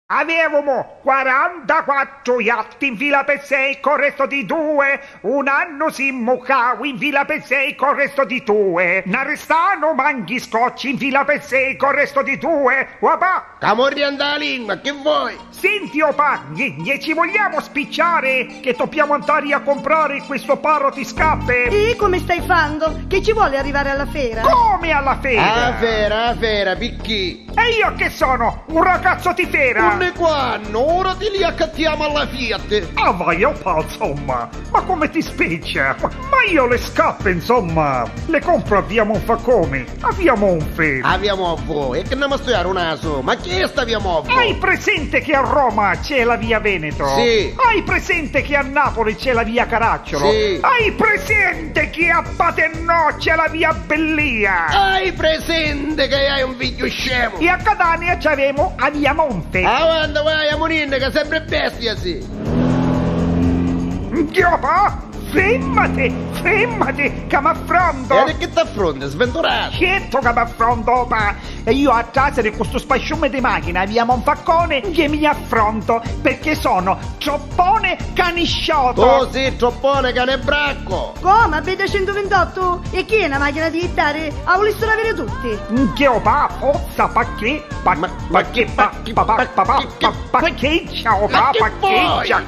Avevamo 44 yacht in fila per 6 con resto di 2. Un anno si mucavo in fila per 6 con resto di 2. Narestano manghi scotci in fila per 6 con resto di 2. Papà! Camorri andare la lingua, che vuoi? Senti, opa, ci vogliamo spicciare che dobbiamo andare a comprare questo paro di scappe? E come stai fando? Che ci vuole arrivare alla fiera? Come alla fiera? A fiera, picchi. E io che sono? Un ragazzo di fiera? Non ne quanno, ora ti li accattiamo alla Fiat. Ah vai, opa, insomma, ma come ti spiccia? Ma io le scappe, insomma, le compro a via Monfalcone, a via Monfe. Abbiamo a voi, e che andiamo a studiare un naso, ma che staviamo a voi? Hai presente che a Roma c'è la via Veneto? Sì. Hai presente che a Napoli c'è la via Caracciolo? Sì. Hai presente che a Paternò c'è la via Bellia? Hai presente che hai un figlio scemo? E a Catania c'avemo a via Monte. Avanti, vai, a Moninne, che sempre bestia, sì. Opa, fermati, che m'affronto. E che ti affronti, sventurato? Certo che m'affronto, opa. E io a casa di questo spasciume di macchina via Monfalcone che mi affronto perché sono troppone canisciotto. Oh sì, troppone cane bracco. Come? Avete 128? E chi è una macchina di ittare? La volessero avere tutti? Che opa, forza, pacché, paccheggia, opa, paccheggia.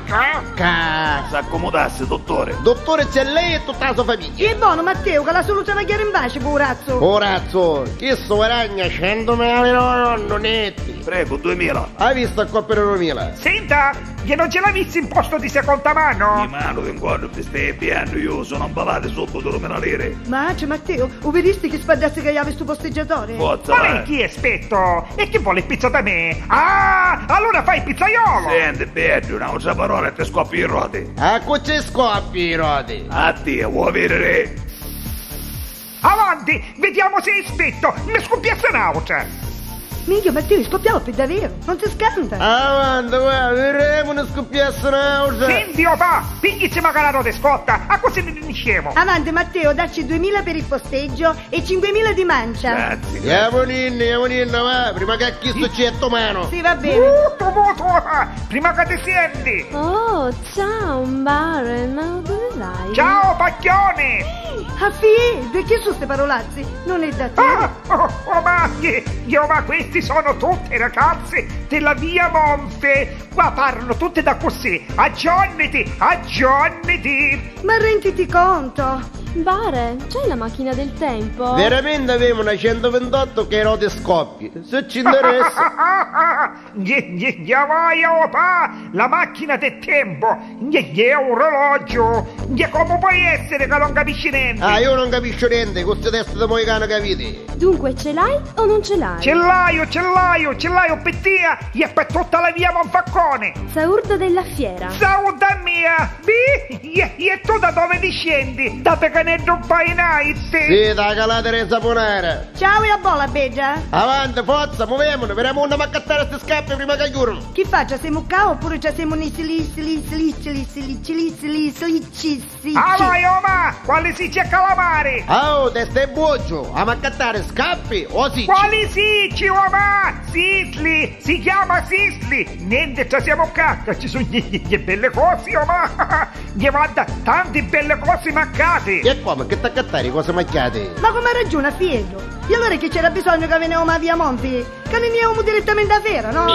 Casa. S'accomodasse, dottore. Dottore, c'è lei e tutta la sua famiglia. E buono Matteo, che la soluzione chiara in baci, poverazzo. Porazzo, chi sto veragna 100.000 euro netti. Prego, 2000. Hai visto qua per 1.000? Senta, che non ce l'ha visto in posto di seconda mano? Di mano che quando mi stai piano io sono imballate sotto 2.000 lire. Ma c'è Matteo, o vedisti che spadassi che aveva sto posteggiatore? Forza, Ma vai. lei chi è, spetto? E chi vuole pizza da me? Ah, allora fai il pizzaiolo! Senti, Beggio, una usa parola e ti scoppi i roti. A cucce scoppi, Rodi. A te, vuoi vedere? Avanti, vediamo se è spetto! Mi scoppiasse un'autra! Minchia Matteo, scoppiamo per davvero, non si scanta. Avanti, guarda, vedremo una scoppiasse un'autra. Senti, opa, picchici magari la scotta, a così ne finisciamo! Avanti Matteo, dacci 2.000 per il posteggio e 5.000 di mancia. Grazie. Andiamo ninno, va, prima che chi sto cetto mano. Sì, va bene. Molto, opa, prima che ti senti! Oh, ciao Baron, ma dove vai? Ciao, pacchione! Affi, perché sono queste parolazzi? Non è da te. Ma questi sono tutte ragazze della via Monte. Qua parlano tutte da così. Aggiornati. Ma renditi conto. Bare, c'hai la macchina del tempo? Veramente avevo una 128 che ero di scoppi. Se ci interessa. Vai, opa, la macchina del tempo. È orologio. Come puoi essere che non capisci niente? Ah, io non capisco niente, con queste teste di moicano capite. Dunque, ce l'hai o non ce l'hai? Ce l'hai, pettia, e per tutta la via Monfalcone. Saurda della fiera. Sauda mia, e tu da dove discendi? Da Pecanetto by Night? Sì, da calata di saponara. Ciao e a bola, beggia. Avanti, forza, muoviamone, vediamo una maccattare queste scappe prima che chiudono. Chi faccia, siamo qua oppure ci siamo nisili. Ah vai, oma, quale si c'è calamare? Oh, testa e buoggio, a maccattare scappi o sì? Quali sicci, oma? Sisli, si chiama Sisli. Niente, ci siamo qua, ci sono le belle cose, oma. Gli manda tante belle cose mancate. E come, che t'accattare cose macchiate? Ma come ragiona, figlio? E allora che c'era bisogno che venivamo a via Monti? Che ne andiamo direttamente a fiera, no?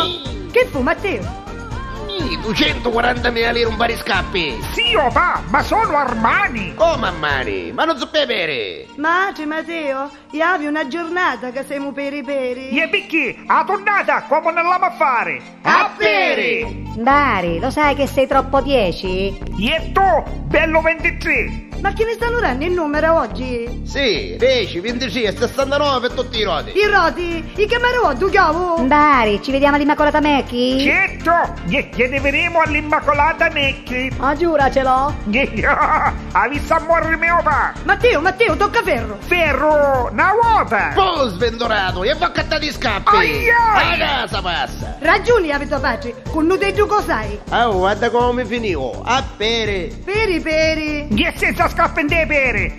Che fu, Matteo? 240.000 lire un pari scappi. Sì, opa, ma sono Armani. Come Armani? Ma non so bere. Ma c'è Matteo, io avevo una giornata che siamo peri. E perché? A tornata, come non l'amo a fare? A bere! Dari, lo sai che sei troppo 10? E tu, bello 23. Ma che ne stanno dando il numero oggi? Sì, 10, 26 e 69 e tutti i roti. I roti, i camaroti, chiavo. Dari, ci vediamo all'Immacolata Mecchi? Certo, che ne vedremo all'Immacolata Necchi. Ah, giuracelo. Ha visto a morire mio papà. Matteo, tocca ferro. Ferro, una vuota. Oh, svendorato, e va cattati scappi. Aia! La casa passa. Ragioni avete pace, con nudeggio cos'hai? Oh, guarda come finivo. A bere. Peri. E senza scappare pere.